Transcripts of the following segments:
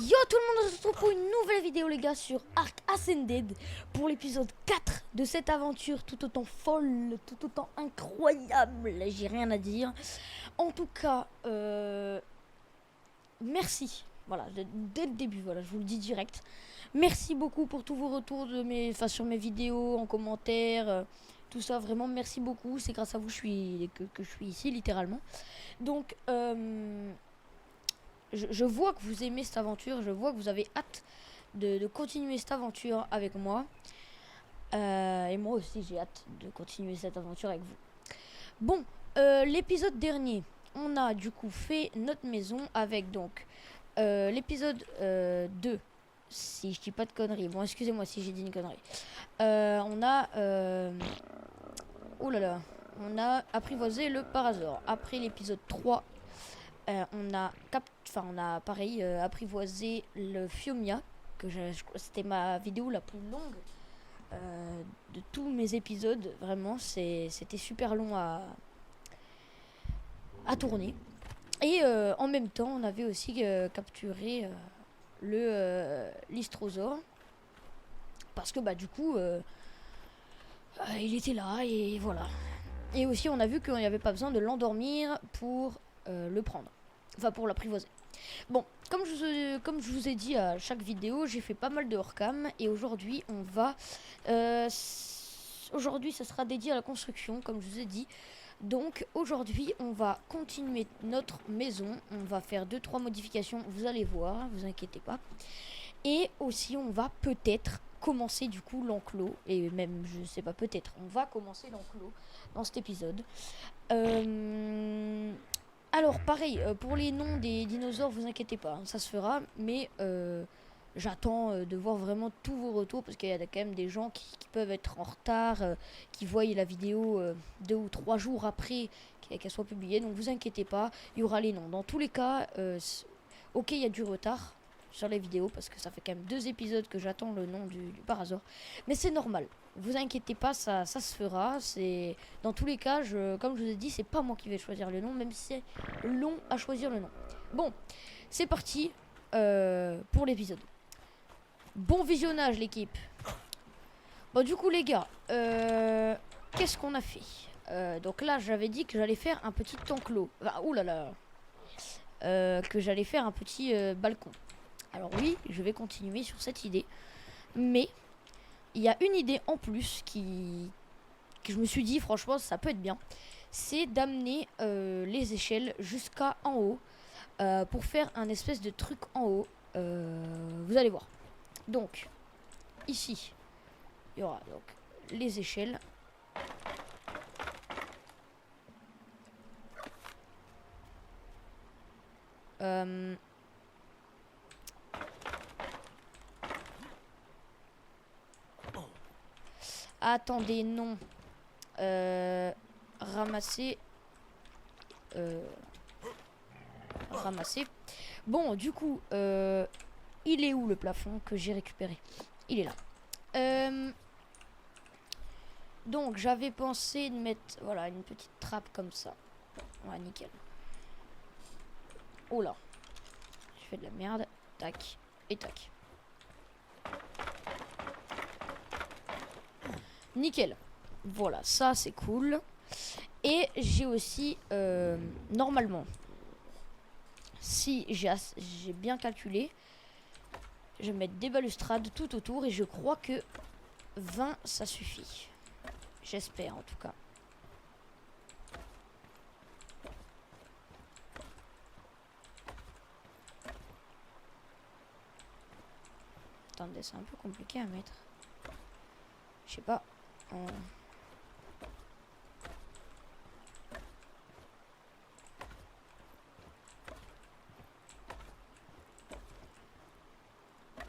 Yo tout le monde, on se retrouve pour une nouvelle vidéo les gars sur Ark Ascended pour l'épisode 4 de cette aventure tout autant folle, tout autant incroyable, j'ai rien à dire. En tout cas, merci, voilà, dès le début, voilà, je vous le dis direct. Merci beaucoup pour tous vos retours sur mes vidéos, en commentaire, tout ça, vraiment merci beaucoup, c'est grâce à vous que je suis ici littéralement. Donc, je vois que vous aimez cette aventure, je vois que vous avez hâte de continuer cette aventure avec moi. Et moi aussi j'ai hâte de continuer cette aventure avec vous. Bon, l'épisode dernier, on a du coup fait notre maison avec donc l'épisode 2, si je dis pas de conneries. Bon, excusez-moi si j'ai dit une connerie. On a... oh là là, on a apprivoisé le Parasaur. Après l'épisode 3, on a pareil apprivoisé le Phiomia, c'était ma vidéo la plus longue de tous mes épisodes. Vraiment, c'était super long à tourner. Et en même temps, on avait aussi capturé l'Istrosaure. Parce que bah du coup, il était là et voilà. Et aussi, on a vu qu'il n'y avait pas besoin de l'endormir pour le prendre. Enfin, pour l'apprivoiser. Bon, comme je vous ai dit à chaque vidéo, j'ai fait pas mal de hors-cam. Et aujourd'hui, on va... aujourd'hui, ça sera dédié à la construction, comme je vous ai dit. Donc, aujourd'hui, on va continuer notre maison. On va faire 2-3 modifications, vous allez voir, vous inquiétez pas. Et aussi, on va peut-être commencer du coup l'enclos. Et même, je sais pas, peut-être, on va commencer l'enclos dans cet épisode. Alors pareil, pour les noms des dinosaures, vous inquiétez pas, hein, ça se fera, mais j'attends de voir vraiment tous vos retours, parce qu'il y a quand même des gens qui peuvent être en retard, qui voient la vidéo 2 ou 3 jours après qu'elle soit publiée, donc vous inquiétez pas, il y aura les noms. Dans tous les cas, ok, il y a du retard sur les vidéos, parce que ça fait quand même 2 épisodes que j'attends le nom du Parasaur, mais c'est normal. Vous inquiétez pas, ça se fera. C'est dans tous les cas, comme je vous ai dit, c'est pas moi qui vais choisir le nom, même si c'est long à choisir le nom. Bon, c'est parti pour l'épisode. Bon visionnage l'équipe. Bon du coup les gars, qu'est-ce qu'on a fait? Donc là j'avais dit que j'allais faire un petit enclos. Enfin, oulala, que j'allais faire un petit balcon. Alors oui, je vais continuer sur cette idée, mais il y a une idée en plus que je me suis dit, franchement, ça peut être bien. C'est d'amener les échelles jusqu'à en haut pour faire un espèce de truc en haut. Vous allez voir. Donc, ici, il y aura donc les échelles. Attendez, non. Ramasser. Ramasser. Bon, du coup, il est où le plafond que j'ai récupéré? Il est là. Donc, j'avais pensé de mettre, voilà, une petite trappe comme ça. Ouais, nickel. Oh là. Je fais de la merde. Tac. Et tac. Nickel. Voilà, ça c'est cool. Et j'ai aussi, normalement, si j'ai bien calculé, je vais mettre des balustrades tout autour et je crois que 20 ça suffit. J'espère en tout cas. Attendez, c'est un peu compliqué à mettre. Je sais pas.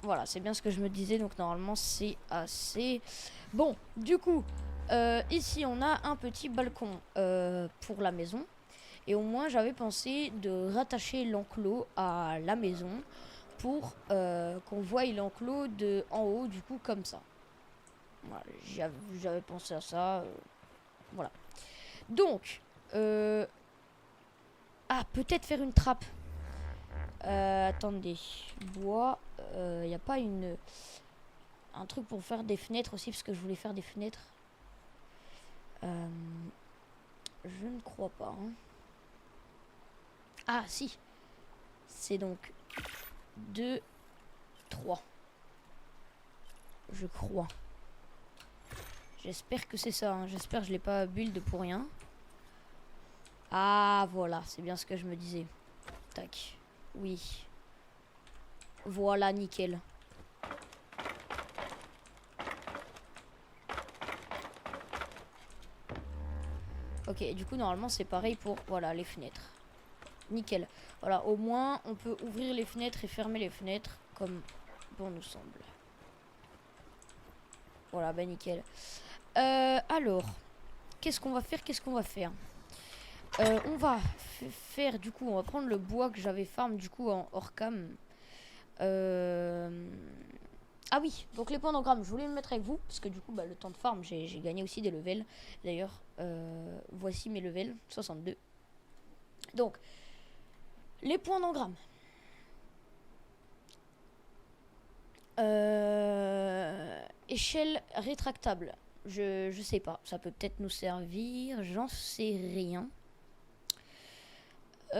Voilà, c'est bien ce que je me disais, donc normalement c'est assez. Bon, du coup, ici on a un petit balcon pour la maison. Et au moins j'avais pensé de rattacher l'enclos à la maison pour qu'on voie l'enclos de en haut, du coup comme ça. Voilà, j'avais pensé à ça. Voilà. Donc, peut-être faire une trappe. Attendez. Bois. Il n'y a pas un truc pour faire des fenêtres aussi, parce que je voulais faire des fenêtres. Je ne crois pas. Hein. Ah, si. C'est donc 2, 3. Je crois. J'espère que c'est ça. Hein. J'espère que je l'ai pas build pour rien. Ah, voilà. C'est bien ce que je me disais. Tac. Oui. Voilà, nickel. Ok, du coup, normalement, c'est pareil pour, voilà, les fenêtres. Nickel. Voilà, au moins, on peut ouvrir les fenêtres et fermer les fenêtres comme bon nous semble. Voilà, bah nickel. Alors, qu'est-ce qu'on va faire? On va faire, du coup, on va prendre le bois que j'avais farm, du coup, en hors cam. Ah oui, donc les points d'engramme, je voulais le mettre avec vous, parce que du coup, bah, le temps de farm, j'ai gagné aussi des levels. D'ailleurs, voici mes levels, 62. Donc, les points d'engramme. Échelle rétractable. Je sais pas, ça peut peut-être nous servir, j'en sais rien. Ça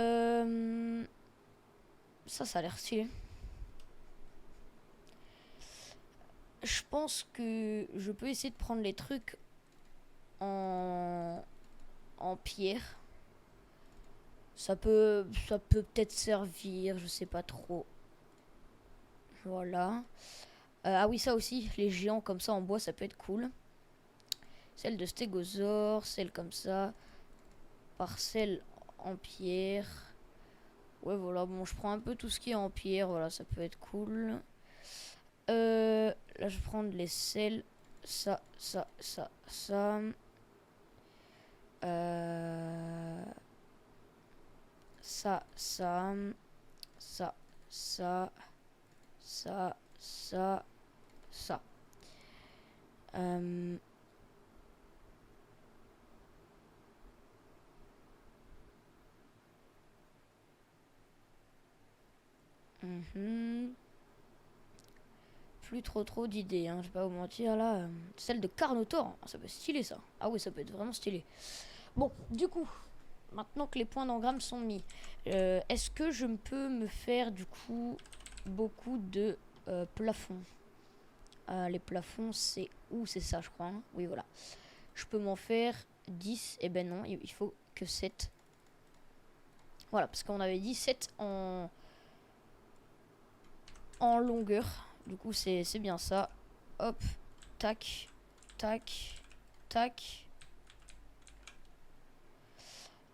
a l'air stylé. Je pense que je peux essayer de prendre les trucs en pierre. Ça peut peut-être servir, je sais pas trop. Voilà. Ah oui, ça aussi, les géants comme ça en bois, ça peut être cool. Celle de stégosaure, celle comme ça. Parcelle en pierre. Ouais, voilà, bon, je prends un peu tout ce qui est en pierre, voilà, ça peut être cool. Là, je vais prendre les selles. Ça. Ça. Ça, ça. Plus trop d'idées, hein, je vais pas vous mentir là. Celle de Carnotaur, ça peut être stylé ça. Ah oui, ça peut être vraiment stylé. Bon, du coup, maintenant que les points d'engramme sont mis, est-ce que je peux me faire du coup beaucoup de plafonds? Les plafonds, c'est où? C'est ça, je crois. Hein. Oui, voilà. Je peux m'en faire 10. Eh ben non, il faut que 7. Voilà, parce qu'on avait dit 7 en longueur. Du coup, c'est bien ça. Hop, tac, tac, tac.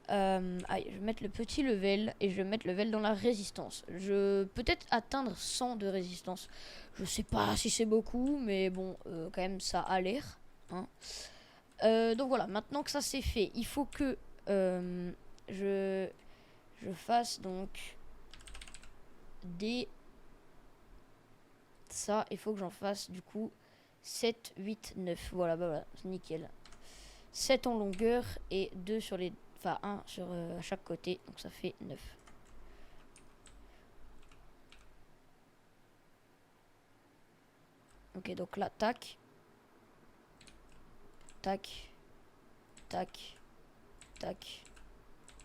Allez, je vais mettre le petit level et je vais mettre le level dans la résistance. Je peut-être atteindre 100 de résistance. Je sais pas si c'est beaucoup, mais bon, quand même, ça a l'air. Hein. Donc voilà, maintenant que ça c'est fait, il faut que je fasse donc des... Ça, il faut que j'en fasse du coup 7, 8, 9. Voilà, bah voilà, nickel. 7 en longueur et 2 sur les... Enfin, 1 sur chaque côté, donc ça fait 9. Ok, donc là, tac. Tac. Tac. Tac.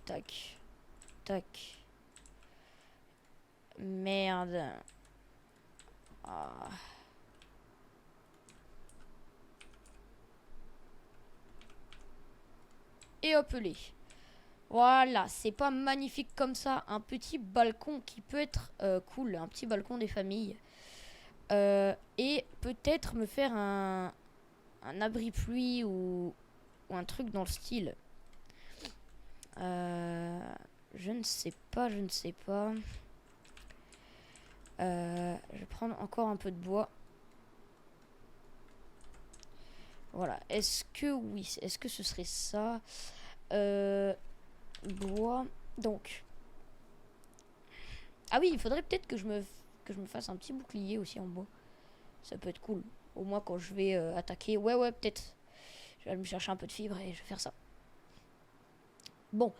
Tac. Tac. Merde. Ah. Et hop les. Voilà, c'est pas magnifique comme ça. Un petit balcon qui peut être cool. Un petit balcon des familles. Et peut-être me faire un abri pluie ou un truc dans le style. Je ne sais pas. Je vais prendre encore un peu de bois. Voilà. Est-ce que oui? Est-ce que ce serait ça? Bois. Donc. Ah oui, il faudrait peut-être que je me fasse un petit bouclier aussi en bois. Ça peut être cool. Au moins quand je vais attaquer. Ouais, peut-être. Je vais aller me chercher un peu de fibres et je vais faire ça. Bon.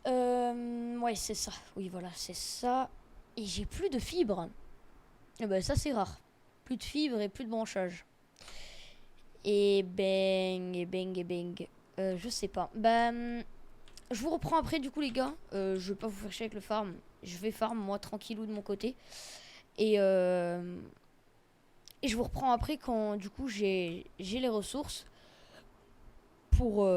Ouais, c'est ça. Oui, voilà, c'est ça. Et j'ai plus de fibres. Et ben, ça, c'est rare. Plus de fibres et plus de branchage. Et bang, et bang, et bang. Je sais pas. Ben, je vous reprends après, du coup, les gars. Je vais pas vous faire chier avec le farm. Je vais farm, moi, tranquillou de mon côté. Et, et je vous reprends après quand, du coup, j'ai les ressources pour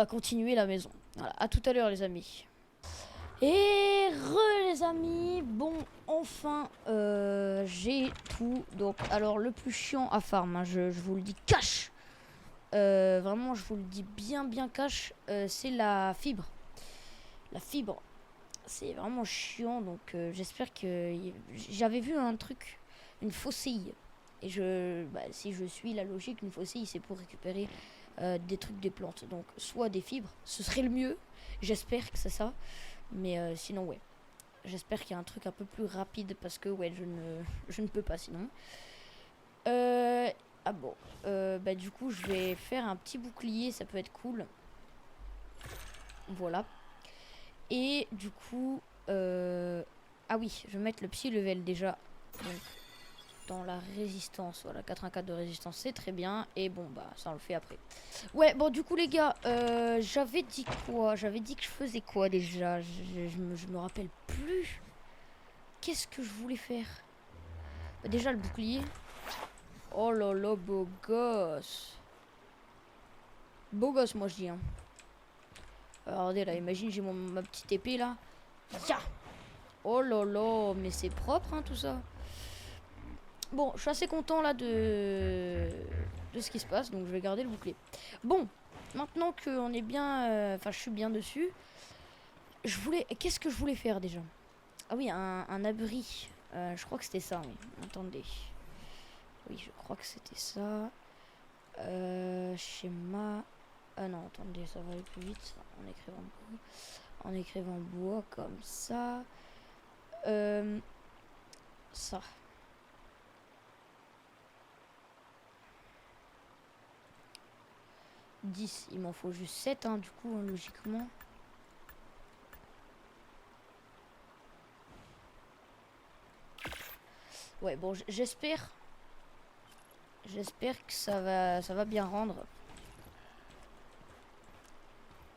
continuer la maison. Voilà, à tout à l'heure, les amis. Et les amis, bon, enfin, j'ai tout. Donc, alors, le plus chiant à farm, hein, je vous le dis cash. Vraiment, je vous le dis bien cash, c'est la fibre. La fibre, c'est vraiment chiant. Donc, j'espère que... J'avais vu un truc, une faucille. Et si je suis la logique, une faucille, c'est pour récupérer des trucs des plantes. Donc, soit des fibres, ce serait le mieux. J'espère que c'est ça. Mais sinon, ouais. J'espère qu'il y a un truc un peu plus rapide parce que, ouais, je ne peux pas sinon. Ah bon. Du coup, je vais faire un petit bouclier, ça peut être cool. Voilà. Et du coup... Ah oui, je vais mettre le psy level déjà. Donc, dans la résistance. Voilà, 84 de résistance, c'est très bien. Et bon, bah, ça on le fait après. Ouais, bon, du coup, les gars, j'avais dit quoi? J'avais dit que je faisais quoi déjà? Je me rappelle plus. Qu'est-ce que je voulais faire? Bah, déjà, le bouclier. Oh là là, beau gosse. Beau gosse, moi je dis. Hein. Regardez là, imagine, j'ai ma petite épée là. Ya. Oh là là, mais c'est propre hein, tout ça. Bon, je suis assez content là de ce qui se passe, donc je vais garder le bouclier. Bon, maintenant qu'on est bien... Enfin, je suis bien dessus. Je voulais... Qu'est-ce que je voulais faire déjà? Ah oui, un abri. Je crois que c'était ça, oui. Attendez. Oui, je crois que c'était ça. Schéma... Ah non, attendez, ça va aller plus vite. En écrivant bois comme ça. Ça. Il m'en faut juste 7 hein, du coup hein, logiquement. Ouais bon j'espère que ça va bien rendre.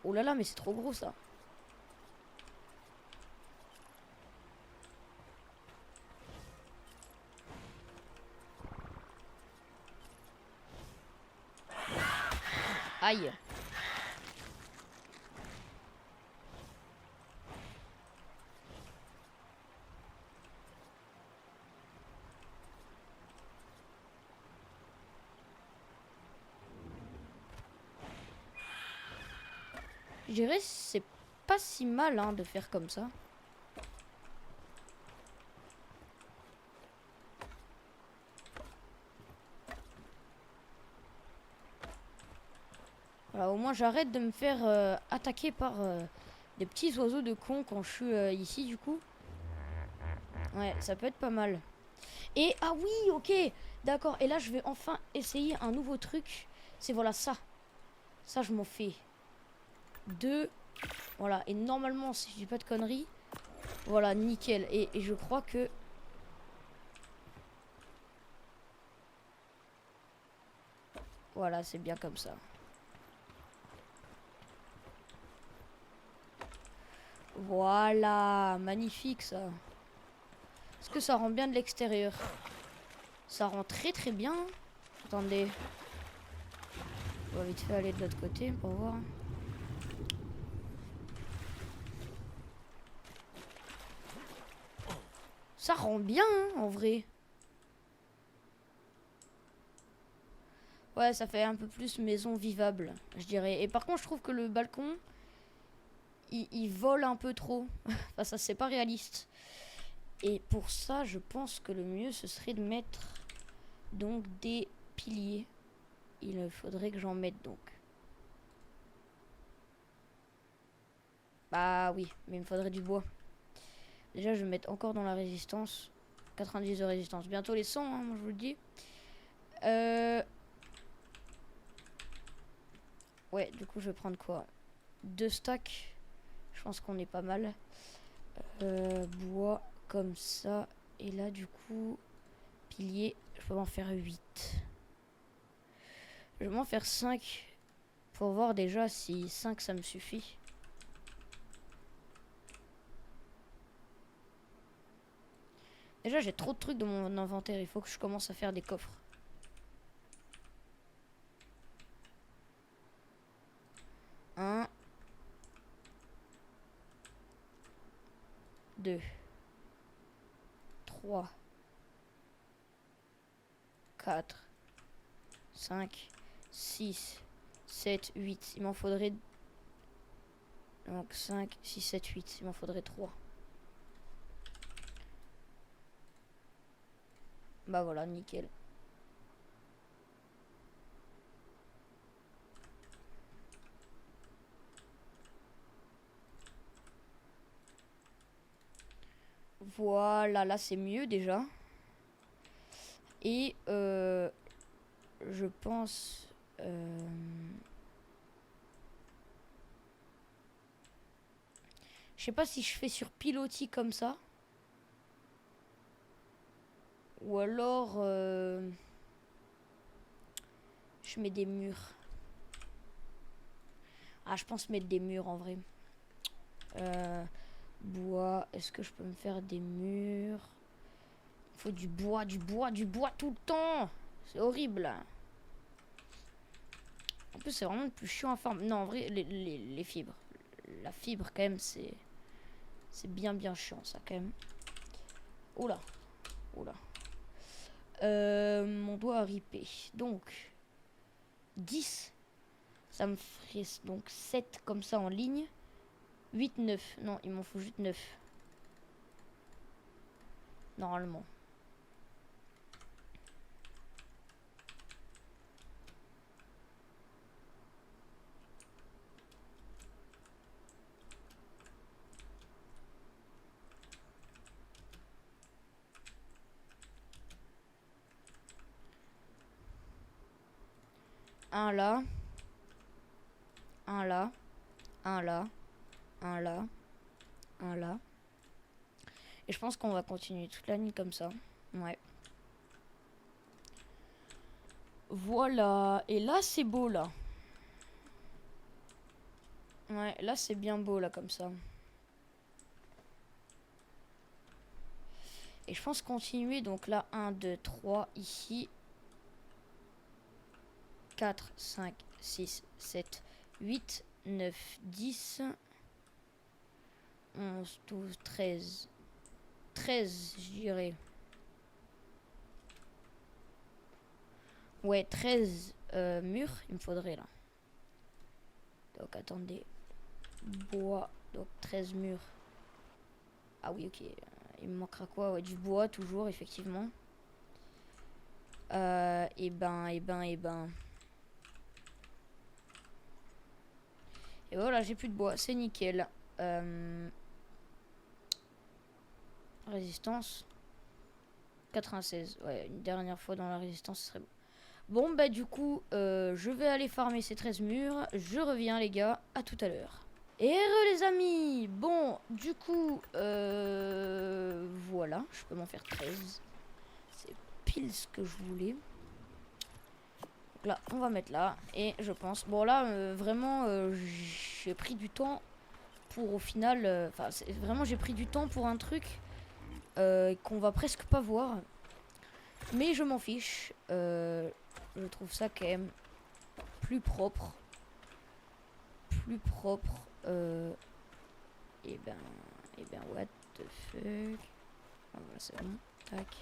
Oh là là mais c'est trop gros ça. Aïe. Je dirais c'est pas si mal hein, de faire comme ça. Voilà, au moins j'arrête de me faire attaquer par des petits oiseaux de con quand je suis ici du coup. Ouais, ça peut être pas mal. Et ah oui, ok, d'accord. Et là je vais enfin essayer un nouveau truc. C'est voilà ça. Ça je m'en fais 2. Voilà, et normalement si je dis pas de conneries, voilà, nickel. Et je crois que... Voilà, c'est bien comme ça. Voilà, magnifique ça. Est-ce que ça rend bien de l'extérieur? Ça rend très bien. Attendez. On va vite fait aller de l'autre côté pour voir. Ça rend bien hein, en vrai. Ouais, ça fait un peu plus maison vivable, je dirais. Et par contre, je trouve que le balcon, il vole un peu trop. Enfin, ça, c'est pas réaliste. Et pour ça, je pense que le mieux, ce serait de mettre donc des piliers. Il faudrait que j'en mette donc. Bah oui, mais il me faudrait du bois. Déjà, je vais mettre encore dans la résistance. 90 de résistance. Bientôt les 100, hein, moi je vous le dis. Ouais, du coup, je vais prendre quoi? 2 stacks. Je pense qu'on est pas mal. Bois comme ça. Et là, du coup, pilier, je peux m'en faire 8. Je vais m'en faire 5 pour voir déjà si 5 ça me suffit. Déjà, j'ai trop de trucs dans mon inventaire. Il faut que je commence à faire des coffres. Un. 2. 3. 4. 5. 6. 7. 8. Il m'en faudrait... Donc 5, 6, 7, 8. Il m'en faudrait 3. Bah voilà, nickel. Voilà, là c'est mieux déjà. Et je pense... je sais pas si je fais sur pilotis comme ça. Ou alors... je mets des murs. Ah, je pense mettre des murs en vrai. Bois. Est-ce que je peux me faire des murs? Il faut du bois, du bois, du bois tout le temps. C'est horrible. En plus, c'est vraiment le plus chiant à faire. Non, en vrai, les fibres. La fibre, quand même, c'est bien chiant, ça, quand même. Oula. Oula. Mon doigt a ripé. Donc, 10. Ça me ferait donc 7 comme ça en ligne. 8, 9. Non, il m'en faut juste 9. Normalement. Un là. Un là. Un là. Un là. Un là. Et je pense qu'on va continuer toute la ligne comme ça. Ouais. Voilà. Et là, c'est beau, là. Ouais, là, c'est bien beau, là, comme ça. Et je pense continuer. Donc là, 1, 2, 3, ici. 4, 5, 6, 7, 8, 9, 10, 11, 12, 13. 13, je dirais. Ouais, 13 murs, il me faudrait là. Donc attendez. Bois, donc 13 murs. Ah oui, ok. Il me manquera quoi? Ouais, du bois, toujours, effectivement. Et ben. Et voilà, j'ai plus de bois, c'est nickel. Résistance. 96. Ouais, une dernière fois dans la résistance, ce serait bon. Bon, bah du coup, je vais aller farmer ces 13 murs. Je reviens, les gars. À tout à l'heure. Et les amis. Bon, du coup, voilà. Je peux m'en faire 13. C'est pile ce que je voulais. Donc là, on va mettre là. Et je pense... Bon, là, vraiment, j'ai pris du temps pour au final... Enfin, vraiment, j'ai pris du temps pour un truc qu'on va presque pas voir. Mais je m'en fiche. Je trouve ça quand même plus propre. Plus propre. Et ben, what the fuck. Ah, voilà, c'est bon. Tac.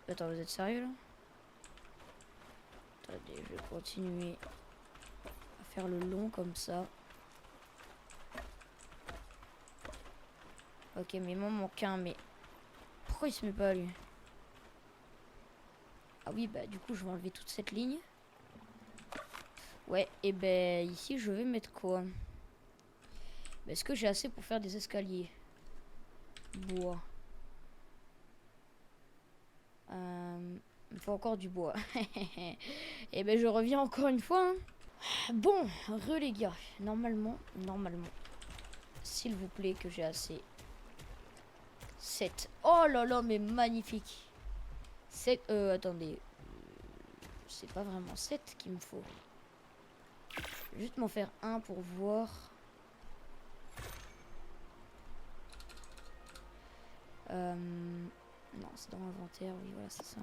Attends, vous êtes sérieux là? Attendez, je vais continuer à faire le long comme ça. Ok, mais il m'en manque un, mais... Pourquoi il se met pas lui? Ah oui, bah du coup, je vais enlever toute cette ligne. Ouais, et ben ici, je vais mettre quoi? Est-ce que j'ai assez pour faire des escaliers? Bois. Il me faut encore du bois. Et ben je reviens encore une fois. Hein. Bon, les gars. Normalement. S'il vous plaît que j'ai assez. 7. Oh là là, mais magnifique. 7. Attendez. C'est pas vraiment 7 qu'il me faut. Je vais juste m'en faire un pour voir. Non, c'est dans l'inventaire. Oui, voilà, c'est ça.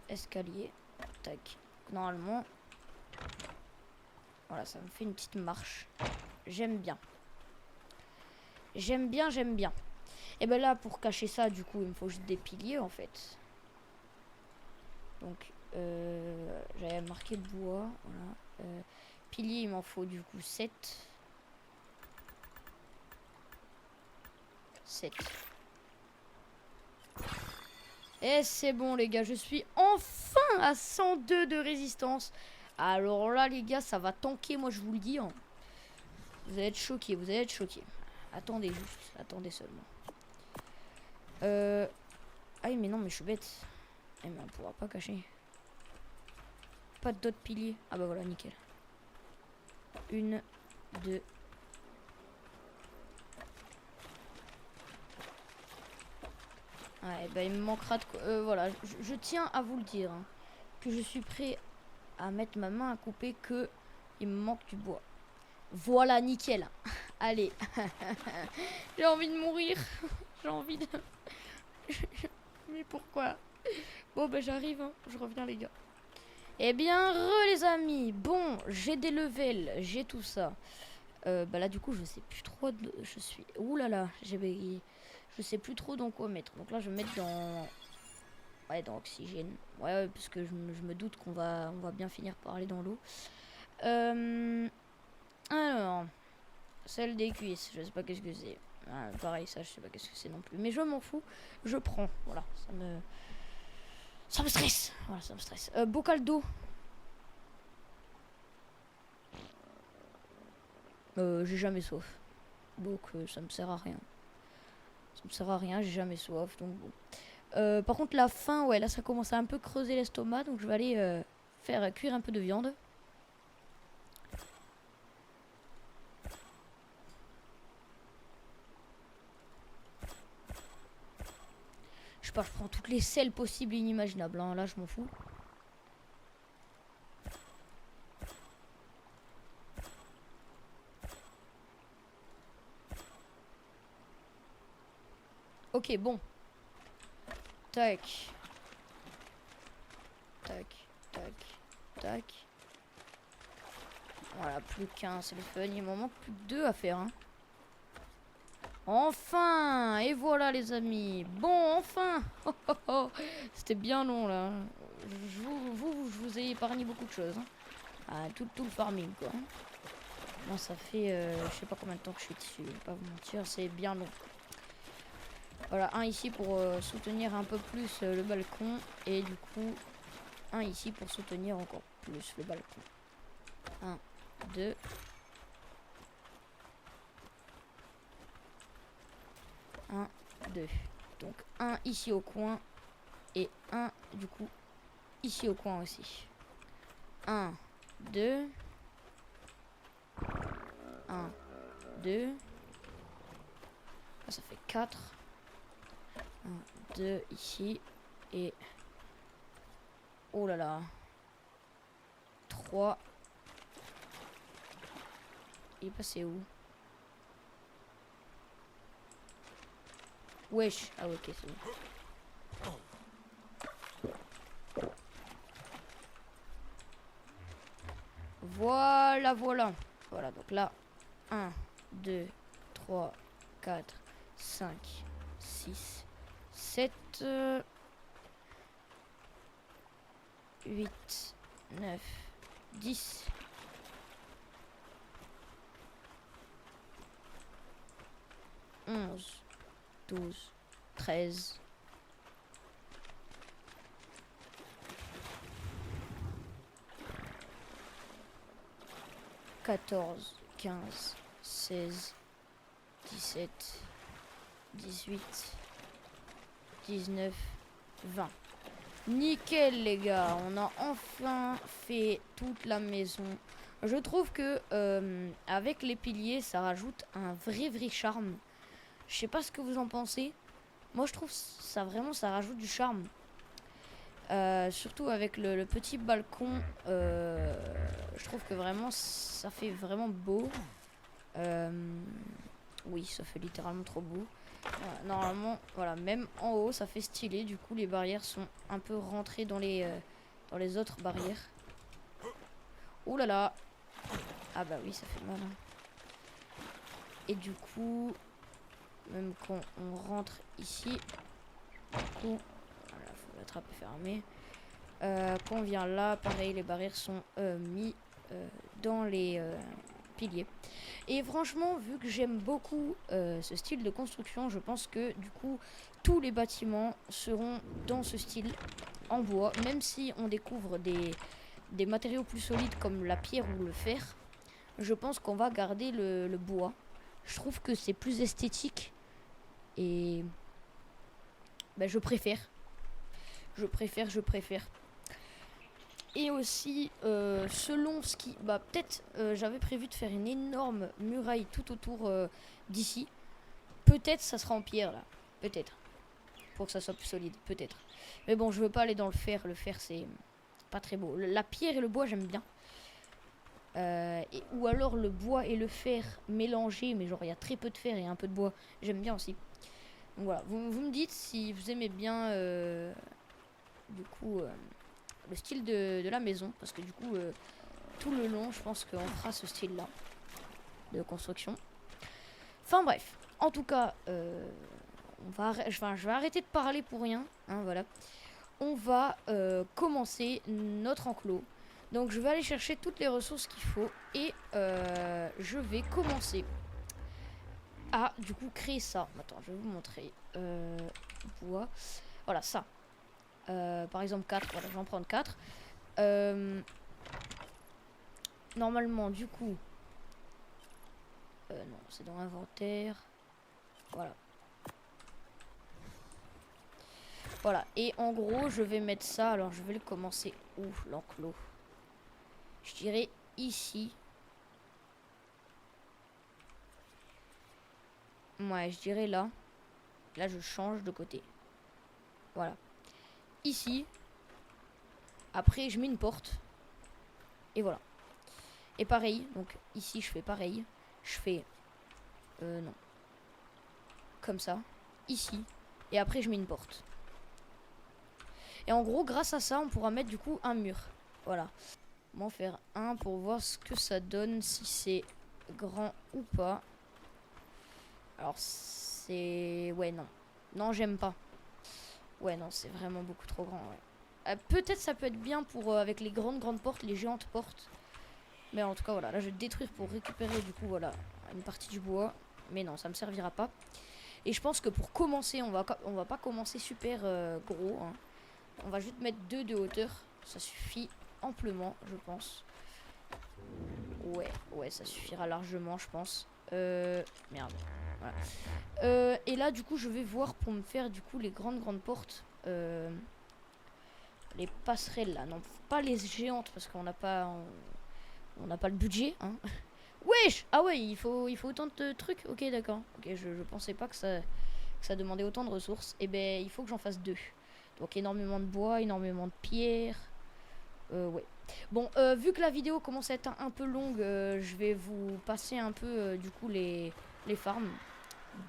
Escalier. Tac. Normalement. Voilà, ça me fait une petite marche. J'aime bien. J'aime bien. Et ben là, pour cacher ça, du coup, il me faut juste des piliers, en fait. Donc, j'avais marqué bois. Voilà. Piliers, il m'en faut du coup 7. 7. Et c'est bon, les gars. Je suis enfin à 102 de résistance. Alors là, les gars, ça va tanker, moi, je vous le dis. Hein. Vous allez être choqués, Attendez juste, attendez seulement. Ah oui, mais non, mais je suis bête. Eh, mais on pourra pas cacher. Pas d'autres piliers. Ah bah voilà, nickel. 1, 2. Ouais, bah il me manquera de quoi. Voilà, je tiens à vous le dire. Hein, que je suis prêt à mettre ma main à couper que il me manque du bois. Voilà, nickel. Allez. J'ai envie de mourir. J'ai envie de... Mais pourquoi? Bon, bah j'arrive. Hein. Je reviens, les gars. Eh bien, les amis. Bon, j'ai des levels. J'ai tout ça. Bah là, du coup, je sais plus trop... Je suis... Ouh là là. Je sais plus trop dans quoi mettre. Donc là, je vais mettre dans... Ouais, dans oxygène. Ouais, parce que je me doute qu'on va bien finir par aller dans l'eau. Alors... Celle des cuisses, je sais pas qu'est-ce que c'est. Ah, pareil, ça, je sais pas qu'est-ce que c'est non plus. Mais je m'en fous, je prends. Voilà, ça me stresse. Voilà, ça me stresse. Bocal d'eau. J'ai jamais soif. Donc, ça me sert à rien. Ça me sert à rien, j'ai jamais soif. Donc, bon. Par contre, la faim, ouais, là, ça commence à un peu creuser l'estomac. Donc, je vais aller faire cuire un peu de viande. Je sais pas, je prends toutes les selles possibles et inimaginables. Hein. Là, je m'en fous. Ok, bon. Tac. Tac, tac, tac. Voilà, plus qu'un, c'est le fun. Il m'en manque plus que 2 à faire. Hein. Enfin! Et voilà, les amis. Bon, enfin! C'était bien long, là. Je vous ai épargné beaucoup de choses. Hein. Ah, tout le farming, quoi. Moi, ça fait... je sais pas combien de temps que je suis dessus. Je vais pas vous mentir, c'est bien long. Voilà, un ici pour soutenir un peu plus le balcon. Et du coup, un ici pour soutenir encore plus le balcon. 1, 2. 1, 2. Donc un ici au coin. Et un du coup ici au coin aussi. 1, 2. 1, 2. Ça fait 4. 1, 2 ici. Et... Oh là là. 3. Il est passé où? Wesh. Ah ok, c'est bon. Voilà, voilà. Voilà, donc là, 1, 2, 3, 4, 5, 6, 7, 8, 9, 10. 11, 12, 13. 14, 15, 16, 17, 18, 19, 20. Nickel les gars, on a enfin fait toute la maison. Je trouve que avec les piliers, ça rajoute un vrai charme. Je sais pas ce que vous en pensez. Moi je trouve ça vraiment, ça rajoute du charme. Surtout avec le petit balcon, je trouve que vraiment ça fait vraiment beau. Oui, ça fait littéralement trop beau. Voilà, normalement, voilà, même en haut, ça fait stylé. Du coup, les barrières sont un peu rentrées dans les autres barrières. Ouh là là. Ah bah oui, ça fait mal. Hein. Et du coup, même quand on rentre ici, du coup, voilà, faut l'attraper fermé. Quand on vient là, pareil, les barrières sont mis dans les piliers. Et franchement, vu que j'aime beaucoup ce style de construction, je pense que du coup, tous les bâtiments seront dans ce style en bois, même si on découvre des matériaux plus solides comme la pierre ou le fer. Je pense qu'on va garder le bois. Je trouve que c'est plus esthétique et ben, je préfère. Je préfère. Et aussi, selon ce qui... Bah, peut-être, j'avais prévu de faire une énorme muraille tout autour d'ici. Peut-être ça sera en pierre, là. Peut-être. Pour que ça soit plus solide. Peut-être. Mais bon, je veux pas aller dans le fer. Le fer, c'est pas très beau. La pierre et le bois, j'aime bien. Ou alors le bois et le fer mélangés. Mais genre, il y a très peu de fer et un peu de bois. J'aime bien aussi. Donc voilà. Vous me dites si vous aimez bien... du coup... le style de la maison, parce que du coup tout le long je pense qu'on fera ce style là de construction. Enfin bref, en tout cas je vais arrêter de parler pour rien, hein, voilà. On va commencer notre enclos, donc je vais aller chercher toutes les ressources qu'il faut et je vais commencer à du coup créer ça. Attends, je vais vous montrer. Bois, voilà ça. Par exemple 4, voilà, je vais en prendre 4. Normalement, du coup... non, c'est dans l'inventaire. Voilà. Voilà, et en gros, je vais mettre ça. Alors, je vais le commencer où, l'enclos? Je dirais ici. Ouais, je dirais là. Là, je change de côté. Voilà. Ici. Après, je mets une porte. Et voilà. Et pareil, donc ici, je fais pareil. Je fais... non. Comme ça. Ici. Et après, je mets une porte. Et en gros, grâce à ça, on pourra mettre du coup un mur. Voilà. On va en faire un pour voir ce que ça donne, si c'est grand ou pas. Alors, c'est... Ouais, non. Non, j'aime pas. Ouais, non, c'est vraiment beaucoup trop grand, ouais. Peut-être ça peut être bien pour avec les grandes portes, les géantes portes. Mais en tout cas, voilà. Là, je vais détruire pour récupérer, du coup, voilà, une partie du bois. Mais non, ça me servira pas. Et je pense que pour commencer, on va pas commencer super gros, hein. On va juste mettre 2 de hauteur. Ça suffit amplement, je pense. Ouais, ça suffira largement, je pense. Merde. Voilà. Et là, du coup, je vais voir pour me faire, du coup, les grandes portes. Les passerelles, là. Non, pas les géantes, parce qu'on n'a pas... On n'a pas le budget, hein. Wesh! Ah ouais, il faut autant de trucs. Ok, d'accord. Ok, je pensais pas que ça demandait autant de ressources. Et ben, il faut que j'en fasse 2. Donc énormément de bois, énormément de pierres. Ouais. Bon, vu que la vidéo commence à être un peu longue, je vais vous passer un peu du coup les farms.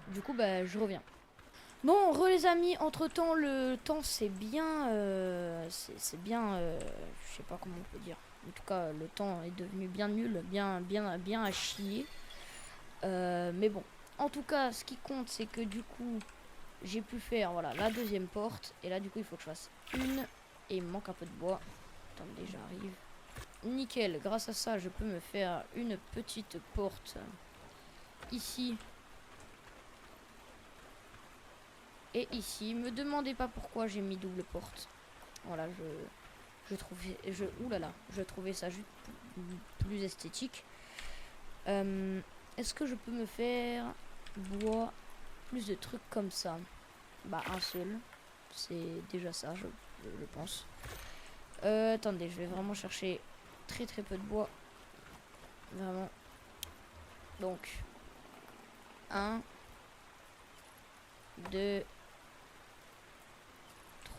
Du coup, bah, je reviens. Bon, les amis, entre temps, le temps c'est bien, c'est bien, je sais pas comment on peut dire. En tout cas, le temps est devenu bien nul, bien à chier. Mais bon, en tout cas, ce qui compte, c'est que du coup, j'ai pu faire, voilà, la deuxième porte. Et là, du coup, il faut que je fasse une. Et il me manque un peu de bois. Attendez, j'arrive. Nickel, grâce à ça, je peux me faire une petite porte ici. Et ici, me demandez pas pourquoi j'ai mis double porte. Voilà, je trouvais ça juste plus esthétique. Est-ce que je peux me faire bois plus de trucs comme ça? Bah, un seul. C'est déjà ça, je pense. Attendez, je vais vraiment chercher très peu de bois. Vraiment. Donc, 1, 2,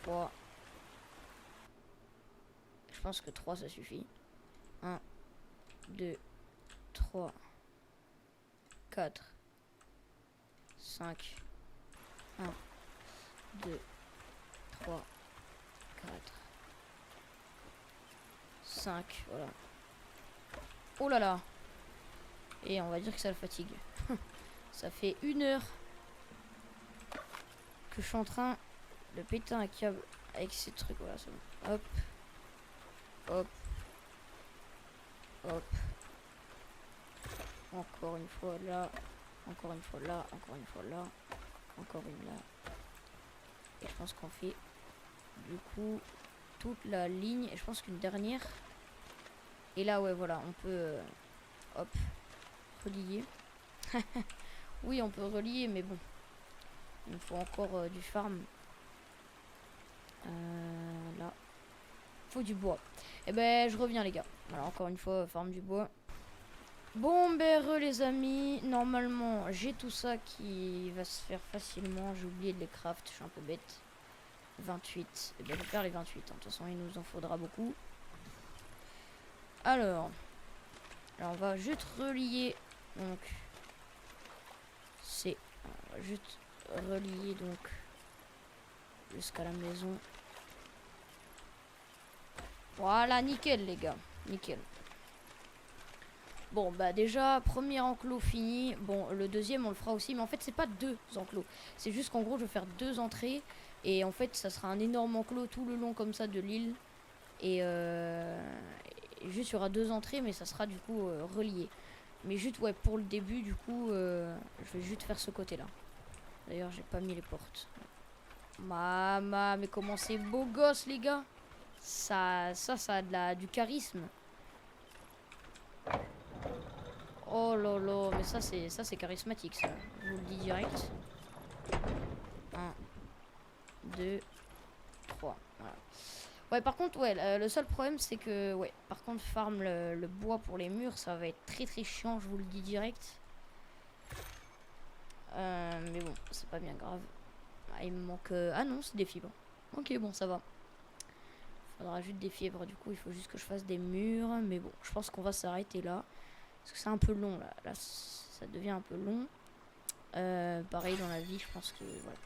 3. Je pense que 3 ça suffit. 1, 2, 3, 4, 5. 1, 2, 3, 4, 5. Voilà. Oh là là. Et on va dire que ça le fatigue. Ça fait 1 heure que je suis en train de péter un câble avec ces trucs. Voilà, c'est bon. Hop. Hop. Hop. Encore une fois là. Encore une fois là. Encore une fois là. Encore une là. Et je pense qu'on fait du coup toute la ligne. Et je pense qu'une dernière. Et là, ouais, voilà, on peut... hop. Relier. Oui, on peut relier, mais bon. Il me faut encore du farm. Là. Faut du bois. Et ben, je reviens, les gars. Voilà, encore une fois, farm du bois. Bon, ben, les amis. Normalement, j'ai tout ça qui va se faire facilement. J'ai oublié de les craft, je suis un peu bête. 28. Et ben, je vais faire les 28. De toute façon, il nous en faudra beaucoup. Alors, on va juste relier. Donc, c'est... On va juste relier, donc, jusqu'à la maison. Voilà, nickel, les gars. Nickel. Bon, bah déjà, premier enclos fini. Bon, le deuxième, on le fera aussi. Mais en fait, c'est pas 2 enclos. C'est juste qu'en gros, je vais faire 2 entrées. Et en fait, ça sera un énorme enclos tout le long comme ça de l'île. Et juste, il y aura 2 entrées, mais ça sera du coup relié. Mais juste, ouais, pour le début, du coup, je vais juste faire ce côté-là. D'ailleurs, j'ai pas mis les portes. Maman, mais comment c'est beau gosse, les gars. Ça a du charisme. Oh là là, mais ça c'est charismatique, ça. Je vous le dis direct. 1, 2, 3. Voilà. Ouais, par contre, ouais, le seul problème, c'est que, ouais, par contre, farm le bois pour les murs, ça va être très chiant, je vous le dis direct. Mais bon, c'est pas bien grave. Ah, il me manque... Ah non, c'est des fibres. Ok, bon, ça va. Faudra juste des fibres, du coup, il faut juste que je fasse des murs. Mais bon, je pense qu'on va s'arrêter là. Parce que c'est un peu long, là. Là, ça devient un peu long. Pareil dans la vie, je pense que... Voilà.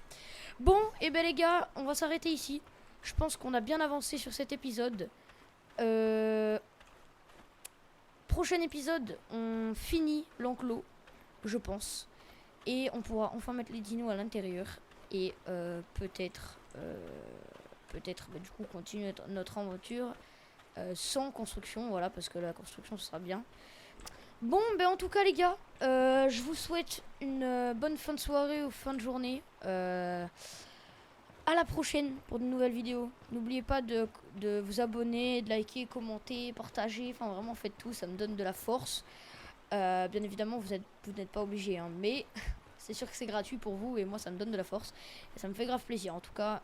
Bon, et ben les gars, on va s'arrêter ici. Je pense qu'on a bien avancé sur cet épisode. Prochain épisode, on finit l'enclos, je pense. Et on pourra enfin mettre les dinos à l'intérieur. Et peut-être bah, du coup continuer notre aventure sans construction. Voilà, parce que la construction ce sera bien. Bon, ben en tout cas les gars, je vous souhaite une bonne fin de soirée ou fin de journée. À la prochaine pour de nouvelles vidéos. N'oubliez pas de vous abonner, de liker, commenter, partager. Enfin vraiment faites tout, ça me donne de la force. Bien évidemment vous n'êtes pas obligés, hein, mais c'est sûr que c'est gratuit pour vous et moi ça me donne de la force. Et ça me fait grave plaisir. En tout cas,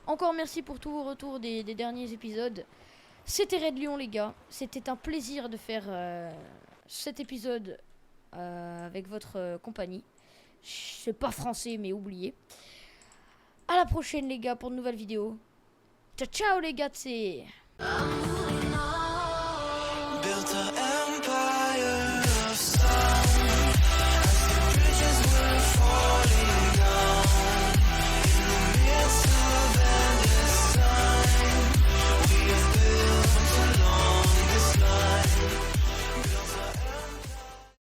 encore merci pour tous vos retours des derniers épisodes. C'était Red Lion les gars. C'était un plaisir de faire cet épisode avec votre compagnie. C'est pas français mais oubliez. À la prochaine les gars pour de nouvelles vidéos. Ciao ciao les gars, c'est...